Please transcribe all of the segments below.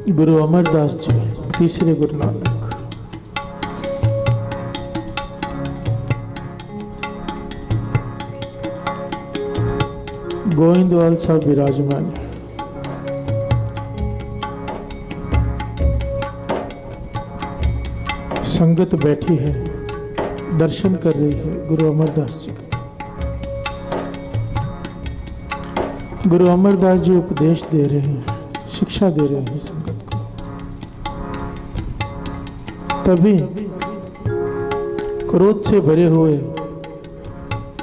गुरु अमरदास जी, तीसरे गुरु नानक। गोविंदवाल साहब विराजमान। संगत बैठी है, दर्शन कर रही है गुरु अमरदास जी का। गुरु अमरदास जी उपदेश दे रहे हैं, शिक्षा दे रहे हैं संगत को। तभी क्रोध से भरे हुए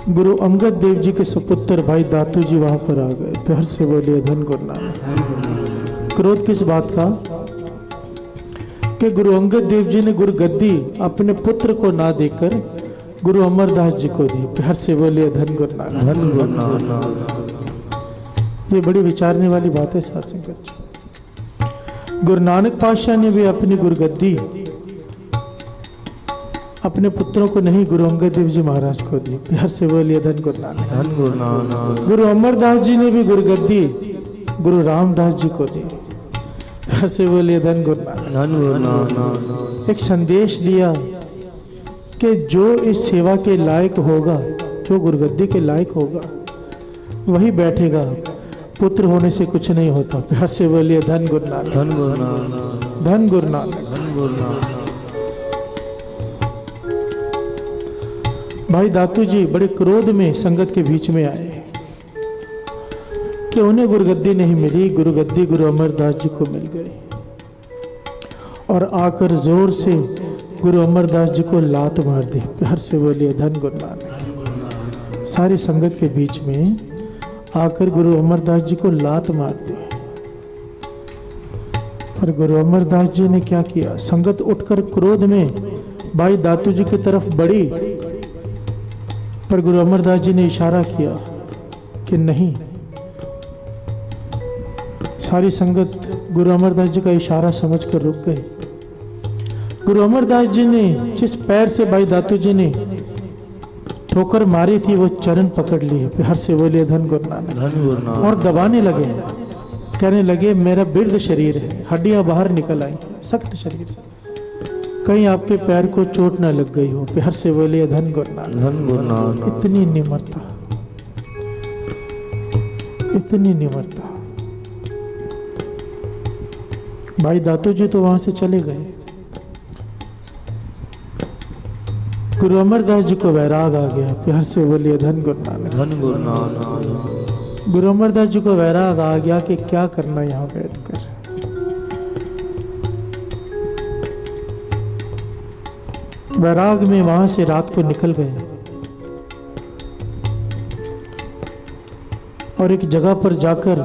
गुरु अंगद देव जी के सुपुत्र भाई दातू जी वहां पर आ गए। प्यार से बोलिए धन गुरु नानक। क्रोध किस बात का? कि गुरु अंगद देव जी ने गुरु गद्दी अपने पुत्र को ना देकर गुरु अमरदास जी को दी। प्यार से बोलिए धन गुरु नानक। धन गुरु नानक। ये बड़ी विचारने वाली बात है साथ संगत जी। गुरु नानक पातशाह ने भी अपनी गुरु गद्दी अपने पुत्रों को नहीं, गुरु अंगद देव जी महाराज को दी। प्यार से बोलिए धन गुरु नानक। धन गुरु नानक। गुरु अमरदास जी ने भी गुरु गद्दी गुरु रामदास जी को दी। प्यार से बोलिए धन गुरु नानक। धन गुरु नानक। एक संदेश दिया कि जो इस सेवा के लायक होगा, जो गुरुगद्दी के लायक होगा, वही बैठेगा। पुत्र होने से कुछ नहीं होता। प्यार से बोलिए धन गुरु नानक। धन गुरु नानक। धन गुरु नानक। धन गुरु नानक। भाई दातू जी बड़े क्रोध में संगत के बीच में आए कि उन्हें गुरुगद्दी नहीं मिली, गुरुगद्दी गुरु अमरदास जी को मिल गई। और आकर जोर से गुरु अमरदास जी को लात मार दी। प्यार से बोलिए धन गुरु नानक। सारी संगत के बीच में आकर गुरु अमरदास जी को लात मार दी। पर गुरु अमरदास जी ने क्या किया? संगत उठकर क्रोध में भाई दातू जी की तरफ बढ़ी, पर गुरु अमरदास जी ने इशारा किया कि नहीं। सारी संगत गुरु अमरदास जी का इशारा समझकर रुक गई। गुरु अमरदास जी ने जिस पैर से भाई दातू जी ने ठोकर मारी थी, वो चरण पकड़ लिए। प्यार से बोलिए धन गुरु नानक। और दबाने लगे, कहने लगे मेरा बिरध शरीर है, हड्डियां बाहर निकल आई, सख्त शरीर है, कहीं आपके पैर को चोट ना लग गई हो। प्यार से बोलिए धन गुरु नानक। धन गुरु नानक। इतनी निम्रता, इतनी निम्रता। भाई दातू जी तो वहां से चले गए। गुरु अमरदास जी को वैराग आ गया। प्यार से बोलिए धन गुरु नानक। धन गुरु नानक। गुरु अमरदास जी को वैराग आ गया कि क्या करना यहाँ बैठकर। वैराग में वहां से रात को निकल गए और एक जगह पर जाकर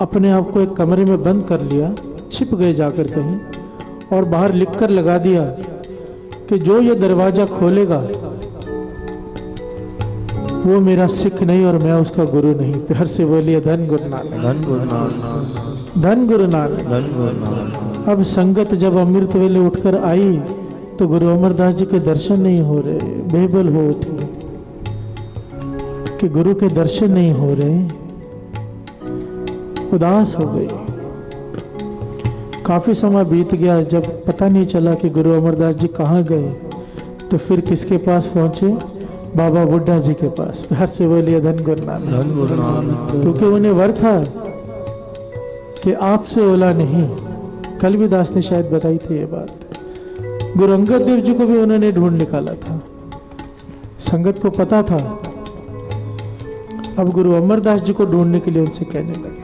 अपने आप को एक कमरे में बंद कर लिया, छिप गए जाकर कहीं, और बाहर लिखकर लगा दिया कि जो ये दरवाजा खोलेगा वो मेरा सिख नहीं और मैं उसका गुरु नहीं। प्यार से बोलिए धन गुरु नानक। धन गुरु नानक। धन गुरु नानक। धन गुरु नानक। अब संगत जब अमृत वेले उठकर आई तो गुरु अमरदास जी के दर्शन नहीं हो रहे। बेबल हो उठी कि गुरु के दर्शन नहीं हो रहे, उदास हो गई। काफी समय बीत गया, जब पता नहीं चला कि गुरु अमरदास जी कहाँ गए, तो फिर किसके पास पहुंचे? बाबा बुड्ढा जी के पास। प्यार से बोलिए धन गुरु नानक। क्योंकि उन्हें वर था कि आपसे ओला नहीं। कल भी दास ने शायद बताई थी ये बात। गुरु अंगद देव जी को भी उन्होंने ढूंढ निकाला था, संगत को पता था। अब गुरु अमरदास जी को ढूंढने के लिए उनसे कहने लगे।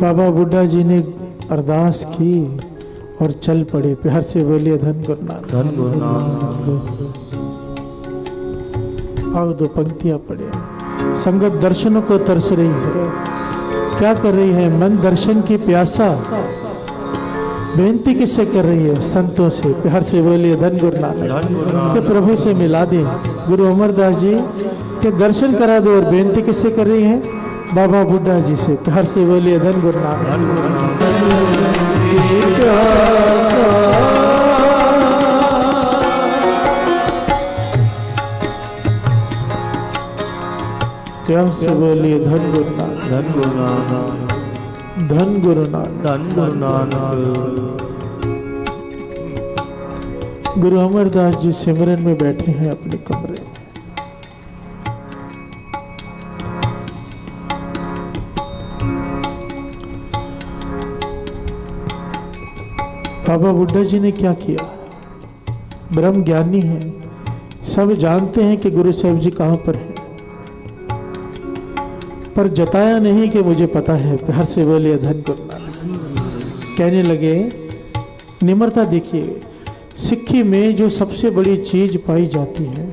बाबा बुड्ढा जी ने अरदास की और चल पड़े। प्यार से बोलिए धन गुरु नानक। धन गुरु नानक। आओ दो पंक्तियां पढ़े। संगत दर्शनों को तरस रही है। क्या कर रही है? मन दर्शन की प्यासा बेनती किससे कर रही है? संतों से। प्यार से बोलिए धन गुरु नानक। कि प्रभु से मिला दे। गुरु अमरदास जी के दर्शन करा दो। और बेनती किससे कर रही है? बाबा बुड्ढा जी से। प्यार से बोलिए धन गुरु नानक। प्यार से बोलिए धन गुरु नानक। धन गुरु नानक। धन गुरु नानक, धन गुरु नानक। गुरु अमरदास जी सिमरन में बैठे हैं अपने कमरे में। बाबा बुड्ढा जी ने क्या किया? ब्रह्म ज्ञानी है, सब जानते हैं कि गुरु साहब जी कहां पर हैं, पर जताया नहीं कि मुझे पता है। प्यार से बोले धन गुरु नानक। कहने लगे निम्रता देखिए, सिक्खी में जो सबसे बड़ी चीज पाई जाती है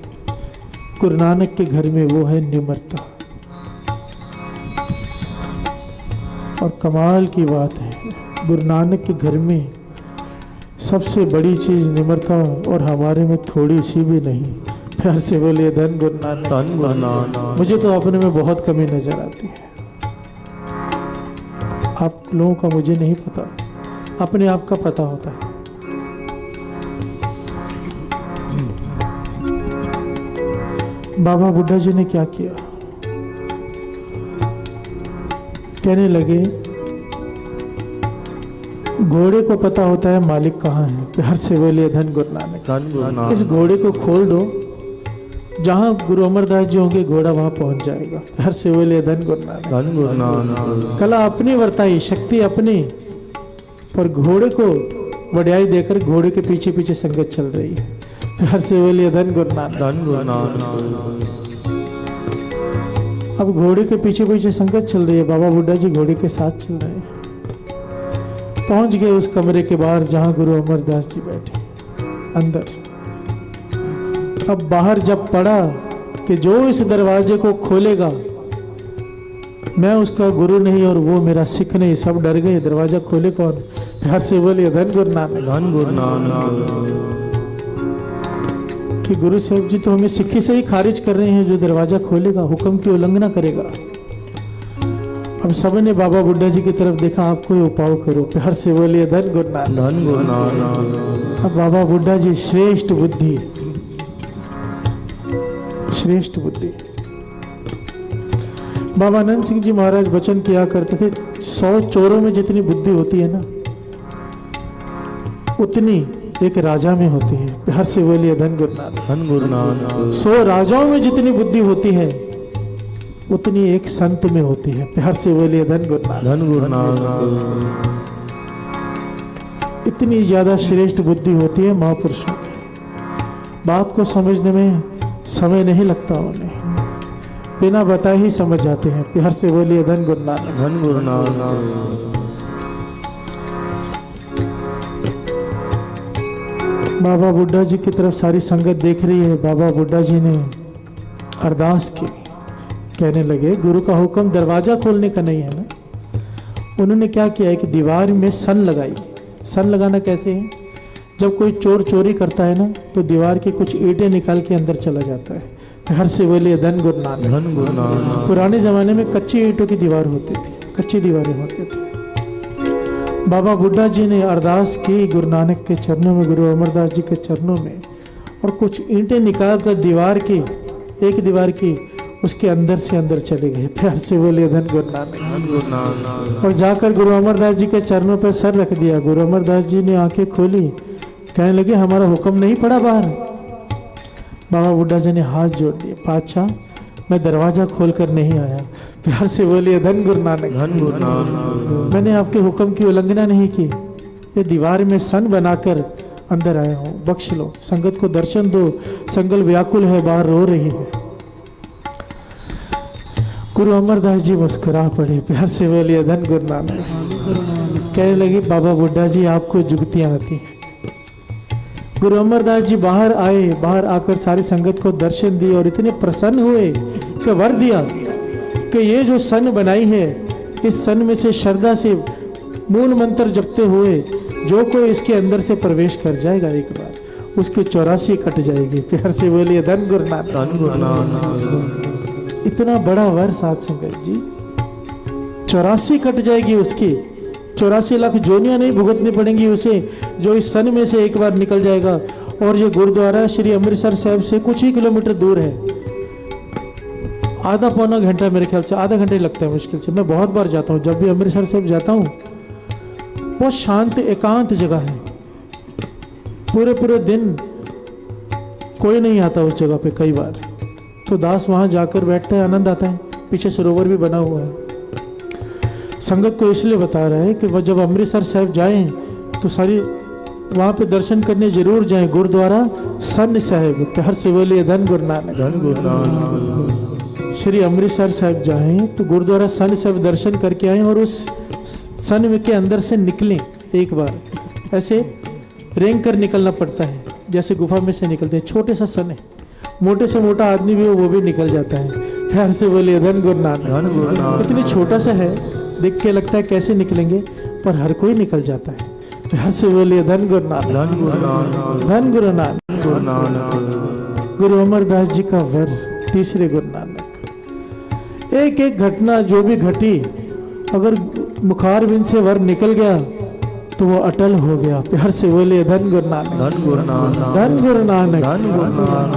गुरु नानक के घर में, वो है निम्रता। और कमाल की बात है, गुरु नानक के घर में सबसे बड़ी चीज निम्रता, और हमारे में थोड़ी सी भी नहीं। प्यार से बोलिए धन गुरु नानक, धन गुरु नानक। मुझे तो अपने में बहुत कमी नजर आती है। आप लोगों का मुझे नहीं पता, अपने आप का पता होता है। बाबा बुड्ढा जी ने क्या किया? कहने लगे घोड़े को पता होता है मालिक कहाँ है। प्यार से बोलिए धन गुरु नानक, धन गुरु नानक। इस घोड़े को खोल दो, जहां गुरु अमरदास जी होंगे घोड़ा वहां पहुंच जाएगा। प्यार से बोलिए धन गुरु नानक, धन गुरु नानक। कला अपनी वर्ताई, शक्ति अपनी, पर घोड़े को वड्याई देकर घोड़े के पीछे पीछे संगत चल रही है। प्यार से बोलिए धन गुरु नानक, धन गुरु नानक। अब घोड़े के पीछे पीछे संगत चल रही है, बाबा बुड्ढा जी घोड़े के साथ चल रहे हैं। पहुंच गए उस कमरे के बाहर जहां गुरु अमरदास जी बैठे अंदर। अब बाहर जब पड़ा कि जो इस दरवाजे को खोलेगा मैं उसका गुरु नहीं और वो मेरा सिख नहीं, सब डर गए। दरवाजा खोले कौन? प्यार से बोलिए धन गुरु नानक, धन गुरु नानक। कि गुरु साहब जी तो हमें सिक्खी से ही खारिज कर रहे हैं, जो दरवाजा खोलेगा हुक्म की उल्लंघना करेगा। अब सबने बाबा बुड्ढा जी की तरफ देखा, आप कोई उपाय करो। प्यार से बोलिए धन गुरु नानक, धन गुरु नानक। अब बाबा बुड्ढा जी श्रेष्ठ बुद्धि, श्रेष्ठ बुद्धि। बाबा आनंद सिंह जी महाराज वचन किया करते थे, 100 चोरों में जितनी बुद्धि होती है ना, उतनी एक राजा में होती है। प्यार से बोलिए धन गुरु नानक, धन गुरु नानक। 100 राजाओं में जितनी बुद्धि होती है उतनी एक संत में होती है। प्यार से बोलिए धन गुरु नानक, धन गुरु नानक। इतनी ज्यादा श्रेष्ठ बुद्धि होती है महापुरुषों की। बात को समझने में समय नहीं लगता उन्हें, बिना बताए ही समझ जाते हैं। प्यार से बोलिए धन गुरु नानक, धन गुरु नानक। बाबा बुड्ढा जी की तरफ सारी संगत देख रही है। बाबा बुड्ढा जी ने अरदास की, कहने लगे गुरु का हुक्म दरवाजा खोलने का नहीं है ना। उन्होंने क्या किया है कि दीवार में सन लगाई। सन लगाना कैसे है? जब कोई चोर चोरी करता है ना तो दीवार की कुछ ईंटें निकाल के अंदर चला जाता है। प्यार से बोलिए धन गुरु नानक, धन गुरु नानक। पुराने जमाने में कच्ची ईंटों की दीवार होती थी, कच्ची दीवारें होती थी। बाबा बुड्ढा जी ने अरदास की गुरु नानक के चरणों में, गुरु अमरदास जी के चरणों में, और कुछ ईंटें निकाल कर दीवार की, एक दीवार की, उसके अंदर से अंदर चले गए। प्यार से बोलिए धन गुरु नानक, धन गुरु नानक। और जाकर गुरु अमरदास जी के चरणों पर सर रख दिया। गुरु अमरदास जी ने आंखें खोली, कहने लगे हमारा हुक्म नहीं पड़ा बाहर। बाबा बुड्ढा जी ने हाथ जोड़ दिए, पातशाह मैं दरवाजा खोलकर नहीं आया। प्यार से बोलिए धन गुरु नानक, धन गुरु नानक। मैंने आपके हुक्म की उल्लंघना नहीं की, ये दीवार में सन बनाकर अंदर आया हूँ, बख्श लो, संगत को दर्शन दो। संगत व्याकुल है, बाहर रो रही है। गुरु अमरदास जी मुस्कुरा पड़े। प्यार से बोलिए धन गुरु नानक। कहने लगे बाबा बुड्ढा जी आपको जुगतियां आती हैं। गुरु अमरदास जी बाहर आए, बाहर आकर सारी संगत को दर्शन दिए और इतने प्रसन्न हुए कि वर दिया कि ये जो सन बनाई है, इस सन में से श्रद्धा से मूल मंत्र जपते हुए जो कोई इसके अंदर से प्रवेश कर जाएगा एक बार, उसकी 84 कट जाएगी। प्यार से बोलिए धन गुरु नानक, धन गुरु नानक। इतना बड़ा वर साथ संगत जी, 84 कट जाएगी उसकी। 84 लाख जोनियां नहीं भुगतनी पड़ेंगी उसे, जो इस सन में से एक बार निकल जाएगा। और ये गुरुद्वारा श्री अमृतसर साहब से कुछ ही किलोमीटर दूर है। आधा पौना घंटा, मेरे ख्याल से आधा घंटे लगता है मुश्किल से। मैं बहुत बार जाता हूँ, जब भी अमृतसर साहिब जाता हूँ, बहुत शांत एकांत जगह है। पूरे पूरे दिन कोई नहीं आता उस जगह पे। कई बार तो दास वहाँ जाकर बैठता है, आनंद आता है। पीछे सरोवर भी बना हुआ है। संगत को इसलिए बता रहा है कि वह जब अमृतसर साहिब जाएं तो सारी वहाँ पे दर्शन करने जरूर जाएं। गुरुद्वारा सन साहिब, प्यार से बोलिए धन गुरु नानक। धन गुरु नानक। श्री अमृतसर साहिब जाएं तो गुरुद्वारा सन साहिब दर्शन करके आएं और उस सन के अंदर से निकलें। एक बार ऐसे रेंग कर निकलना पड़ता है, जैसे गुफा में से निकलते हैं। छोटे सा सन है, मोटे से मोटा आदमी भी हो वो भी निकल जाता है। प्यार से बोलिए धन गुरु नानक। धन गुरु नानक। इतनी छोटा सा है, देख के लगता है कैसे निकलेंगे, पर हर कोई निकल जाता है। प्यार से बोलिए धन गुरु नानक। धन गुरु नानक। धन गुरु नानक। गुरु नानक। गुरु अमरदास जी का वर, तीसरे गुरु नानक। एक एक घटना जो भी घटी, अगर मुखार बिन से वर निकल गया तो वो अटल हो गया। प्यार से बोलिए धन गुरु नानक। धन गुरु नानक। धन गुरु नानक। धन गुरु नानक।